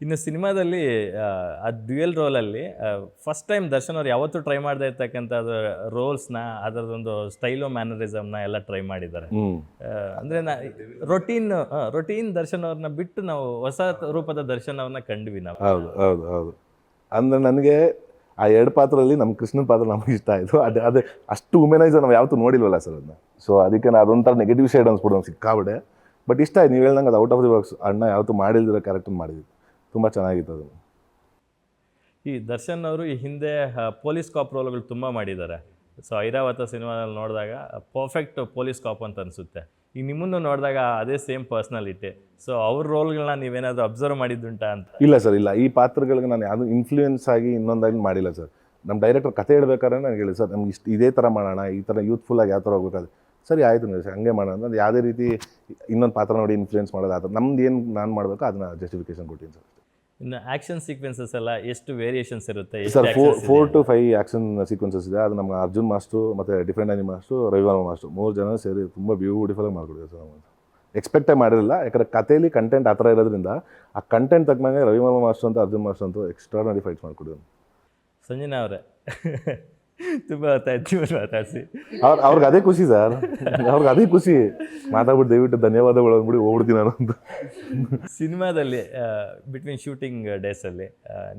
ಇನ್ನು ಸಿನಿಮಾದಲ್ಲಿ ಆ ಡ್ಯುಯಲ್ ರೋಲಲ್ಲಿ ಫಸ್ಟ್ ಟೈಮ್ ದರ್ಶನ್ ಅವ್ರು ಯಾವತ್ತೂ ಟ್ರೈ ಮಾಡದೇ ಇರ್ತಕ್ಕಂಥದ್ದು ರೋಲ್ಸ್ನ ಅದರದೊಂದು ಸ್ಟೈಲು ಮ್ಯಾನರಿಸಮ್ನ ಎಲ್ಲ ಟ್ರೈ ಮಾಡಿದ್ದಾರೆ. ಅಂದರೆ ರೊಟೀನ್ ದರ್ಶನ್ ಅವ್ರನ್ನ ಬಿಟ್ಟು ನಾವು ಹೊಸ ರೂಪದ ದರ್ಶನ್ ಅವ್ರನ್ನ ಕಂಡ್ವಿ ನಾವು. ಹೌದು ಹೌದು ಹೌದು. ಅಂದರೆ ನನಗೆ ಆ ಎರಡು ಪಾತ್ರದಲ್ಲಿ ನಮ್ಮ ಕೃಷ್ಣನ ಪಾತ್ರ ನಮ್ಗೆ ಇಷ್ಟ ಆಯಿತು. ಅದೇ ಅಷ್ಟು ವುಮೆನೈಸರ್ ನಾವು ಯಾವತ್ತೂ ನೋಡಿಲ್ವಲ್ಲ ಸರ್ ಅದನ್ನ. ಸೊ ಅದಕ್ಕೆ ನಾನು ಅದೊಂಥರ ನೆಗೆಟಿವ್ ಶೇಡ್ ಅನ್ಸ್ಬಿಟ್ಟು ನಮ್ಗೆ ಸಿಕ್ಕಾಬಿಡೆ. ಬಟ್ ಇಷ್ಟ ಆಯ್ತು, ನೀವು ಹೇಳ್ದಂಗೆ ಅದು ಔಟ್ ಆಫ್ ದಿ ಬಾಕ್ಸ್. ಅಣ್ಣ ಯಾವತ್ತೂ ಮಾಡಿಲ್ದಿರೋ ಕ್ಯಾರೆಕ್ಟರ್ ಮಾಡಿದ್ವಿ, ತುಂಬ ಚೆನ್ನಾಗಿತ್ತು ಅದು. ಈ ದರ್ಶನ್ ಅವರು ಈ ಹಿಂದೆ ಪೊಲೀಸ್ ಕಾಪ್ ರೋಲ್ಗಳು ತುಂಬ ಮಾಡಿದ್ದಾರೆ. ಸೊ ಐರಾವತ ಸಿನಿಮಾದಲ್ಲಿ ನೋಡಿದಾಗ ಪರ್ಫೆಕ್ಟ್ ಪೊಲೀಸ್ ಕಾಪ್ ಅಂತ ಅನಿಸುತ್ತೆ. ಈಗ ನಿಮ್ಮನ್ನು ನೋಡಿದಾಗ ಅದೇ ಸೇಮ್ ಪರ್ಸ್ನಾಲಿಟಿ. ಸೊ ಅವ್ರ ರೋಲ್ಗಳನ್ನ ನೀವೇನಾದರೂ ಅಬ್ಸರ್ವ್ ಮಾಡಿದ್ದುಂಟಾ ಅಂತ? ಇಲ್ಲ ಸರ್, ಇಲ್ಲ. ಈ ಪಾತ್ರಗಳಿಗೆ ನಾನು ಯಾವುದು ಇನ್ಫ್ಲೂಯೆನ್ಸ್ ಆಗಿ ಇನ್ನೊಂದಾಗಿ ಮಾಡಿಲ್ಲ ಸರ್. ನಮ್ಮ ಡೈರೆಕ್ಟರ್ ಕತೆ ಹೇಳ್ಬೇಕಾದ್ರೆ ನನಗೆ ಹೇಳಿ ಸರ್, ನಮ್ಗೆ ಇದೇ ಥರ ಮಾಡೋಣ, ಈ ಥರ ಯೂತ್ಫುಲ್ಲಾಗಿ ಯಾವ ಥರ ಹೋಗ್ಬೇಕಾದ್ರೆ ಸರಿ ಆಯಿತು ನೀವು ಹಂಗೆ ಮಾಡೋಣ ಅಂತ. ಯಾವುದೇ ರೀತಿ ಇನ್ನೊಂದು ಪಾತ್ರ ನೋಡಿ ಇನ್ಫ್ಲೂಯೆನ್ಸ್ ಮಾಡೋದು ಆ ಥರ ನಮ್ದು ಏನು ನಾನು ಮಾಡಬೇಕು ಅದನ್ನ ಜಸ್ಟಿಫಿಕೇಶನ್ ಕೊಟ್ಟಿದ್ದೀನಿ ಸರ್. ಇನ್ನು ಆ್ಯಕ್ಷನ್ ಸೀಕ್ವೆನ್ಸಸ್ ಎಲ್ಲ ಎಷ್ಟು ವೇರಿಯೇಷನ್ಸ್ ಇರುತ್ತೆ ಸರ್? 4 to 5 ಆ್ಯಕ್ಷನ್ ಸೀಕ್ವೆನ್ಸಸ್ ಇದೆ. ಅದು ನಮ್ಮ ಅರ್ಜುನ್ ಮಾಸ್ಟ್ರು ಮತ್ತು ಡಿಫ್ರೆಂಟ್ ಆಗಿ ಮಾಸ್ಟ್ರು, ರವಿವರ್ಮ ಮಾಸ್ಟ್ರು 3 ಜನ ಸೇರಿ ತುಂಬ ಬ್ಯೂಟಿಫುಲ್ಲಾಗಿ ಮಾಡ್ಕೊಡಿದ್ದಾರೆ ಸರ್. ನಾವು ಎಕ್ಸ್ಪೆಕ್ಟೇ ಮಾಡಿರಲಿಲ್ಲ, ಯಾಕಂದರೆ ಕಥೆಯಲ್ಲಿ ಕಂಟೆಂಟ್ ಆ ಥರ ಇರೋದ್ರಿಂದ ಆ ಕಂಟೆಂಟ್ ತಕ್ಕನಾಗೆ ರವಿವರ್ಮ ಮಾಸ್ಟ್ರು ಅಂತ ಅರ್ಜುನ್ ಮಾಸ್ಟ್ರು ಅಂತೂ ಎಕ್ಸ್ಟ್ರಾರ್ಡಿನರಿ ಫೈಟ್ಸ್ ಮಾಡ್ಕೊಡಿದ್ರು. ಸಂಜನಾ ಅವರೇ ತುಂಬ ಹೊತ್ತಾಯ್ತು ಮಾತಾಡಿಸಿ. ಅವ್ರಿಗೆ ಅದೇ ಖುಷಿ ಸರ್, ಅವ್ರಿಗೆ ಅದೇ ಖುಷಿ. ಮಾತಾಡ್ಬಿಟ್ಟು ದಯವಿಟ್ಟು ಧನ್ಯವಾದಗಳು ಅಂದ್ಬಿಡಿ ಹೋಗ್ಬಿಡ್ತೀನಿ ನಾನು ಅಂತ. ಸಿನಿಮಾದಲ್ಲಿ ಬಿಟ್ವೀನ್ ಶೂಟಿಂಗ್ ಡೇಸಲ್ಲಿ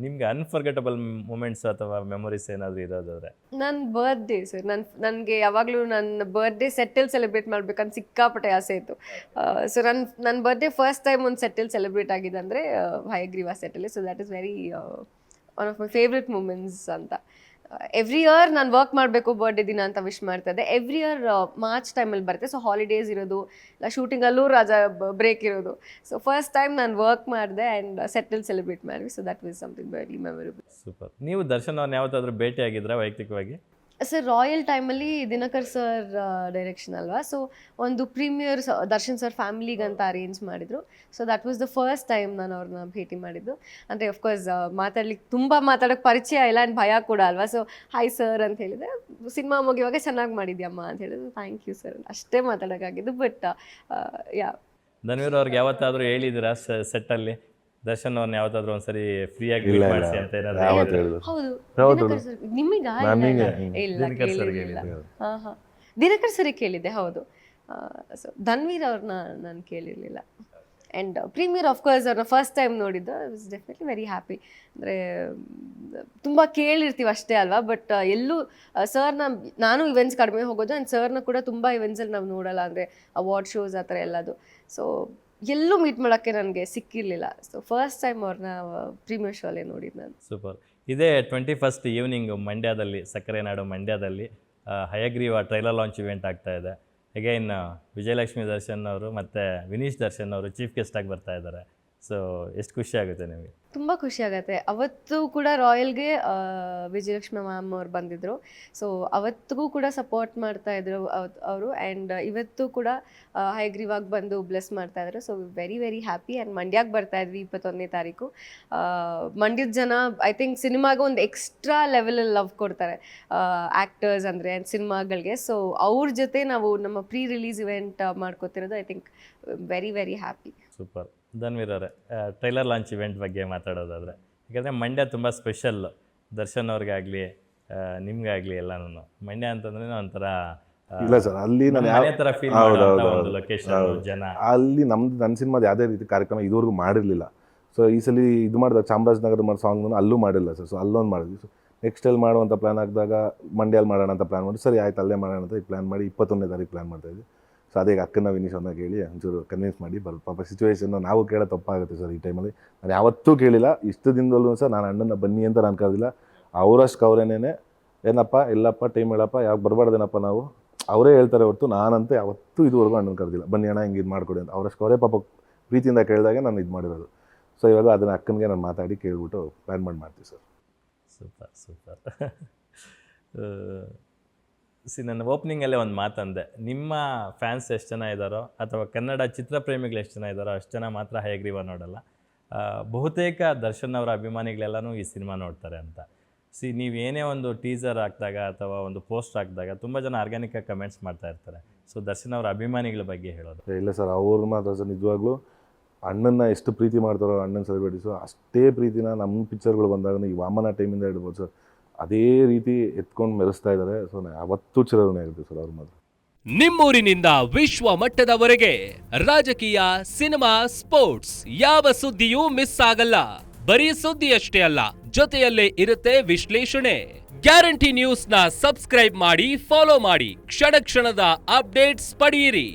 ನಿಮ್ಗೆ ಅನ್ಫರ್ಗೆಟಬಲ್ ಮೂಮೆಂಟ್ಸ್ ಅಥವಾ ಮೆಮೊರೀಸ್ ಏನಾದರೂ ಇರೋದಾದ್ರೆ? ನನ್ನ ಬರ್ತ್ಡೇ ಸರ್, ನನಗೆ ಯಾವಾಗಲೂ ನನ್ನ ಬರ್ತ್ಡೇ ಸೆಟ್ಟಲ್ಲಿ ಸೆಲೆಬ್ರೇಟ್ ಮಾಡ್ಬೇಕಂತ ಸಿಕ್ಕಾಪಟ್ಟೆ ಆಸೆ ಇತ್ತು. ಸೊ ನನ್ನ ಬರ್ತ್ಡೇ ಫಸ್ಟ್ ಟೈಮ್ ಒಂದು ಸೆಟ್ಟಲ್ಲಿ ಸೆಲೆಬ್ರೇಟ್ ಆಗಿದೆ ಅಂದರೆ ಹಯಗ್ರೀವ ಸೆಟ್ಟಲ್ಲಿ. So that is very one of my favourite moments ಅಂತ. ಎವ್ರಿ ಇಯರ್ ನಾನು ವರ್ಕ್ ಮಾಡಬೇಕು ಬರ್ಡೇ ದಿನ ಅಂತ ವಿಶ್ ಮಾಡ್ತಾ ಇದ್ದೆ. ಎವ್ರಿ ಇಯರ್ ಮಾರ್ಚ್ ಟೈಮಲ್ಲಿ ಬರುತ್ತೆ. ಸೊ ಹಾಲಿಡೇಸ್ ಇರೋದು, ಇಲ್ಲ ಶೂಟಿಂಗಲ್ಲೂ ರಜಾ ಬ್ರೇಕ್ ಇರೋದು. ಸೊ ಫಸ್ಟ್ ಟೈಮ್ ನಾನು ವರ್ಕ್ ಮಾಡಿದೆ ಆ್ಯಂಡ್ ಸೆಟ್ಟಲ್ಲಿ ಸೆಲೆಬ್ರೇಟ್ ಮಾಡಿದ್ವಿ. So that was something very memorable. Super. ನೀವು ದರ್ಶನ್ ಅವ್ರನ್ನ ಯಾವತ್ತಾದ್ರೂ ಭೇಟಿ ಆಗಿದ್ರಾ ವೈಯಕ್ತಿಕವಾಗಿ? ಸರ್ ರಾಯಲ್ ಟೈಮಲ್ಲಿ ದಿನಕರ್ ಸರ್ ಡೈರೆಕ್ಷನ್ ಅಲ್ವಾ, ಸೊ ಒಂದು ಪ್ರೀಮಿಯರ್ ದರ್ಶನ್ ಸರ್ ಫ್ಯಾಮಿಲಿಗಂತ ಅರೇಂಜ್ ಮಾಡಿದರು. So that was the first time ನಾನು ಅವ್ರನ್ನ ಭೇಟಿ ಮಾಡಿದ್ದು. ಅಂದರೆ ಅಫ್ಕೋರ್ಸ್ ಮಾತಾಡ್ಲಿಕ್ಕೆ ತುಂಬ ಮಾತಾಡೋಕ್ಕೆ ಪರಿಚಯ ಇಲ್ಲ ಆ್ಯಂಡ್ ಭಯ ಕೂಡ ಅಲ್ವಾ. ಸೊ ಹಾಯ್ ಸರ್ ಅಂತ ಹೇಳಿದೆ, ಸಿನಿಮಾ ಮುಗಿಯುವಾಗ ಚೆನ್ನಾಗಿ ಮಾಡಿದ್ಯಮ್ಮ ಅಂತ ಹೇಳಿದ್ರು. ಥ್ಯಾಂಕ್ ಯು ಸರ್ ಅಷ್ಟೇ ಮಾತಾಡೋಕ್ಕಾಗಿದ್ದು. ಬಟ್ ಯಾ, ಧನ್ವೀರ್ ಅವ್ರಿಗೆ ಯಾವತ್ತಾದರೂ ಹೇಳಿದ್ದೀರಾ ಸೆಟ್ಟಲ್ಲಿ ದರ್ಶನ್ ಅವ್ರನ್ನ ಯಾವತ್ತಾದ್ರೂ ಒಂದ್ಸರಿ ಫ್ರೀಯಾಗಿ ಮಾಡಿಸಿ ಅಂತ ಏನಾದ್ರು? ಯಾವತ್ತು ಹೇಳಿದ್ರು? ಹೌದು ನಿಮಗೆ ಇಲ್ಲ ಕೇಳಿಲ್ಲ. ಹಾಂ ಹಾಂ, ದಿನಕರ್ ಸರಿಗೆ ಕೇಳಿದ್ದೆ. ಹೌದು. ಸೊ ಧನ್ವೀರ್ ಅವ್ರನ್ನ ನಾನು ಕೇಳಿರಲಿಲ್ಲ. ಆ್ಯಂಡ್ ಪ್ರೀಮಿಯರ್ ಆಫ್ಕೋರ್ಸ್ ಅವ್ರನ್ನ ಫಸ್ಟ್ ಟೈಮ್ ನೋಡಿದ್ದು. I was definitely very happy. ಅಂದರೆ ತುಂಬ ಕೇಳಿರ್ತೀವಿ ಅಷ್ಟೇ ಅಲ್ವಾ, ಬಟ್ ಎಲ್ಲೂ ಸರ್ನ ನಾನು ಇವೆಂಟ್ಸ್ ಕಡಿಮೆ ಹೋಗೋದು ಆ್ಯಂಡ್ ಸರ್ನ ಕೂಡ ತುಂಬ ಇವೆಂಟ್ಸಲ್ಲಿ ನಾವು ನೋಡಲ್ಲ, ಅಂದರೆ ಅವಾರ್ಡ್ ಶೋಸ್ ಆ ಥರ ಎಲ್ಲದು. ಸೊ ಎಲ್ಲೂ ಮೀಟ್ ಮಾಡೋಕ್ಕೆ ನನಗೆ ಸಿಕ್ಕಿರಲಿಲ್ಲ. ಸೊ ಫಸ್ಟ್ ಟೈಮ್ ಅವ್ರನ್ನ ಪ್ರೀಮಿಯರ್ ಶೋಲ್ಲೇ ನೋಡಿದ್ದು ನಾನು. ಸೂಪರ್. ಇದೇ 21st ಈವ್ನಿಂಗ್ ಮಂಡ್ಯದಲ್ಲಿ, ಸಕ್ಕರೆ ನಾಡು ಮಂಡ್ಯದಲ್ಲಿ ಹಯಗ್ರೀವ ಟ್ರೈಲರ್ ಲಾಂಚ್ ಇವೆಂಟ್ ಆಗ್ತಾ ಇದೆ. ಅಗೈನ್ ವಿಜಯಲಕ್ಷ್ಮಿ ದರ್ಶನ್ ಅವರು ಮತ್ತು ವಿನೀಶ್ ದರ್ಶನ್ ಅವರು ಚೀಫ್ ಗೆಸ್ಟ್ ಆಗಿ ಬರ್ತಾ ಇದ್ದಾರೆ. ಸೊ ಎಷ್ಟು ಖುಷಿ ಆಗುತ್ತೆ ನಿಮಗೆ? ತುಂಬ ಖುಷಿ ಆಗುತ್ತೆ. ಅವತ್ತು ಕೂಡ ರಾಯಲ್ಗೆ ವಿಜಯಲಕ್ಷ್ಮಿ ಮ್ಯಾಮ್ ಅವ್ರು ಬಂದಿದ್ದರು. ಸೊ ಅವತ್ತಿಗೂ ಕೂಡ ಸಪೋರ್ಟ್ ಮಾಡ್ತಾಯಿದ್ರು ಅವರು. ಆ್ಯಂಡ್ ಇವತ್ತು ಕೂಡ ಹಯಗ್ರೀವಾಗಿ ಬಂದು ಬ್ಲೆಸ್ ಮಾಡ್ತಾಯಿದ್ರು. So very very happy. And ಮಂಡ್ಯಕ್ಕೆ ಬರ್ತಾಯಿದ್ವಿ 21ನೇ ತಾರೀಕು. ಮಂಡ್ಯದ ಜನ ಐ ಥಿಂಕ್ ಸಿನಿಮಾಗೆ ಒಂದು ಎಕ್ಸ್ಟ್ರಾ ಲೆವೆಲಲ್ಲಿ ಲವ್ ಕೊಡ್ತಾರೆ ಆ್ಯಕ್ಟರ್ಸ್ ಅಂದರೆ ಸಿನಿಮಾಗಳಿಗೆ. ಸೊ ಅವ್ರ ಜೊತೆ ನಾವು ನಮ್ಮ ಪ್ರೀ ರಿಲೀಸ್ ಇವೆಂಟ್ ಮಾಡ್ಕೋತಿರೋದು I think very very happy. Super. Dhanveer ಅವರೇ, ಟ್ರೈಲರ್ ಲಾಂಚ್ ಇವೆಂಟ್ ಬಗ್ಗೆ ಮಾತಾಡೋದಾದರೆ, ಯಾಕಂದರೆ ಮಂಡ್ಯ ತುಂಬ ಸ್ಪೆಷಲ್ ದರ್ಶನ್ ಅವ್ರಿಗಾಗಲಿ ನಿಮ್ಗಾಗಲಿ ಎಲ್ಲನೂ. ಮಂಡ್ಯ ಅಂತಂದ್ರೆ ಒಂಥರ ಇಲ್ಲ ಸರ್, ಅಲ್ಲಿ ನಾನು ಮನೆ ಥರ ಫೀಲ್ ಮಾಡೋ ಒಂದು ಲೊಕೇಶನ್, ಜನ. ಅಲ್ಲಿ ನನ್ನ ಸಿನಿಮಾದ ಯಾವುದೇ ರೀತಿ ಕಾರ್ಯಕ್ರಮ ಇದುವರೆಗೂ ಮಾಡಿರಲಿಲ್ಲ. ಸೊ ಈ ಸಲ ಇದು ಮಾಡಿದಾಗ ಚಾಮರಾಜನಗರ ಮಾಡೋ ಸಾಂಗ್ನ ಅಲ್ಲೂ ಮಾಡಿಲ್ಲ ಸರ್. ಸೊ ಅಲ್ಲೊಂದು ಮಾಡಿದ್ವಿ. ಸೊ ನೆಕ್ಸ್ಟ್ ಅಲ್ಲಿ ಮಾಡುವಂಥ ಪ್ಲ್ಯಾನ್ ಆಗಿದಾಗ ಮಂಡ್ಯಲ್ಲಿ ಮಾಡೋಣ ಅಂತ ಪ್ಲ್ಯಾನ್ ಮಾಡಿ, ಸರಿ ಆಯ್ತು ಅಲ್ಲೇ ಮಾಡೋಣ ಅಂತ ಪ್ಲ್ಯಾನ್ ಮಾಡಿ 21ನೇ ತಾರೀಕು ಪ್ಲ್ಯಾನ್ ಮಾಡ್ತಾಯಿದ್ವಿ. ಸೊ ಅದೇ ಅಕ್ಕನ ವಿನೀಶ್ ಅವ್ರನ್ನ ಕೇಳಿ ಒಂಚೂರು ಕನ್ವಿನ್ಸ್ ಮಾಡಿ ಪಾಪ ಸಿಚುವೇಶನ್ ನಾವು ಕೇಳೋ ತಪ್ಪಾಗುತ್ತೆ ಸರ್ ಈ ಟೈಮಲ್ಲಿ. ನಾನು ಯಾವತ್ತೂ ಕೇಳಿಲ್ಲ, ಇಷ್ಟು ದಿನದಲ್ಲೂ ಸರ್ ನಾನು ಅಣ್ಣನ ಬನ್ನಿ ಅಂತ ನಾನು ಕರೆದಿಲ್ಲ. ಅವರಷ್ಟು ಅವರೇನೇನೆ ಏನಪ್ಪ ಎಲ್ಲಪ್ಪ ಟೈಮ್ ಹೇಳಪ್ಪ ಯಾವಾಗ ಬರಬಾರ್ದೇನಪ್ಪ ನಾವು, ಅವರೇ ಹೇಳ್ತಾರೆ ಹೊರತು ನಾನಂತ ಯಾವತ್ತೂ ಇದುವರೆಗೂ ಅಣ್ಣನ ಕರೆದಿಲ್ಲ. ಬನ್ನಿ ಅಣ್ಣ ಹಿಂಗೆ ಇದು ಮಾಡಿಕೊಡಿ ಅಂತ ಅವರಷ್ಟು ಅವರೇ ಪಾಪ ಪ್ರೀತಿಯಿಂದ ಕೇಳಿದಾಗ ನಾನು ಇದು ಮಾಡಿರೋದು. ಸೊ ಇವಾಗ ಅದನ್ನು ಅಕ್ಕನಿಗೆ ನಾನು ಮಾತಾಡಿ ಕೇಳ್ಬಿಟ್ಟು ಪ್ಲ್ಯಾನ್ ಮಾಡ್ತೀವಿ ಸರ್. Super super. ನನ್ನ ಓಪನಿಂಗಲ್ಲೇ ಒಂದು ಮಾತಂದೆ, ನಿಮ್ಮ ಫ್ಯಾನ್ಸ್ ಎಷ್ಟು ಜನ ಇದ್ದಾರೋ ಅಥವಾ ಕನ್ನಡ ಚಿತ್ರಪ್ರೇಮಿಗಳು ಎಷ್ಟು ಜನ ಇದ್ದಾರೋ ಅಷ್ಟು ಜನ ಮಾತ್ರ ಹಯಗ್ರೀವ ನೋಡಲ್ಲ. ಬಹುತೇಕ ದರ್ಶನ್ ಅವರ ಅಭಿಮಾನಿಗಳೆಲ್ಲನೂ ಈ ಸಿನಿಮಾ ನೋಡ್ತಾರೆ ಅಂತ. ನೀವೇನೇ ಒಂದು ಟೀಸರ್ ಹಾಕಿದಾಗ ಅಥವಾ ಒಂದು ಪೋಸ್ಟ್ ಹಾಕಿದಾಗ ತುಂಬ ಜನ ಆರ್ಗ್ಯಾನಿಕಾಗಿ ಕಮೆಂಟ್ಸ್ ಮಾಡ್ತಾ ಇರ್ತಾರೆ. ಸೊ ದರ್ಶನ್ ಅವರ ಅಭಿಮಾನಿಗಳ ಬಗ್ಗೆ ಹೇಳೋದು? ಇಲ್ಲ ಸರ್, ಅವ್ರು ಮಾತ್ರ ಸರ್ ನಿಜವಾಗ್ಲೂ ಅಣ್ಣನ ಎಷ್ಟು ಪ್ರೀತಿ ಮಾಡ್ತಾರೋ ಅಣ್ಣನ ಸೆಲೆಬ್ರಿಟೀಸು ಅಷ್ಟೇ ಪ್ರೀತಿನ ನಮ್ಮ ಪಿಕ್ಚರ್ಗಳು ಬಂದಾಗ ಈ ವಾಮನ ಟೈಮಿಂದ ಹಿಡ್ಬೋದು ಸರ್ ಅದೇ ರೀತಿ ಎತ್ಕೊಂಡು ಮೆರೆಸ್ತಾ ಇದ್ದಾರೆ. ಸೊ ಯಾವತ್ತೂ ಚಿರಋಣಿ ಆಗುತ್ತೆ ಸರ್ ಅವ್ರ ಮಾತ್ರ. ನಿಮ್ಮೂರಿನಿಂದ ವಿಶ್ವ ಮಟ್ಟದವರೆಗೆ ರಾಜಕೀಯ, ಸಿನಿಮಾ, ಸ್ಪೋರ್ಟ್ಸ್ ಯಾವ ಸುದ್ದಿಯೂ ಮಿಸ್ ಆಗಲ್ಲ. ಬರೀ ಸುದ್ದಿಯಷ್ಟೇ ಅಲ್ಲ, ಜೊತೆಯಲ್ಲೇ ಇರುತ್ತೆ ವಿಶ್ಲೇಷಣೆ. ಗ್ಯಾರಂಟಿ ನ್ಯೂಸ್ ನ ಸಬ್ಸ್ಕ್ರೈಬ್ ಮಾಡಿ, ಫಾಲೋ ಮಾಡಿ, ಕ್ಷಣ ಕ್ಷಣದ ಅಪ್ಡೇಟ್ಸ್ ಪಡೆಯಿರಿ.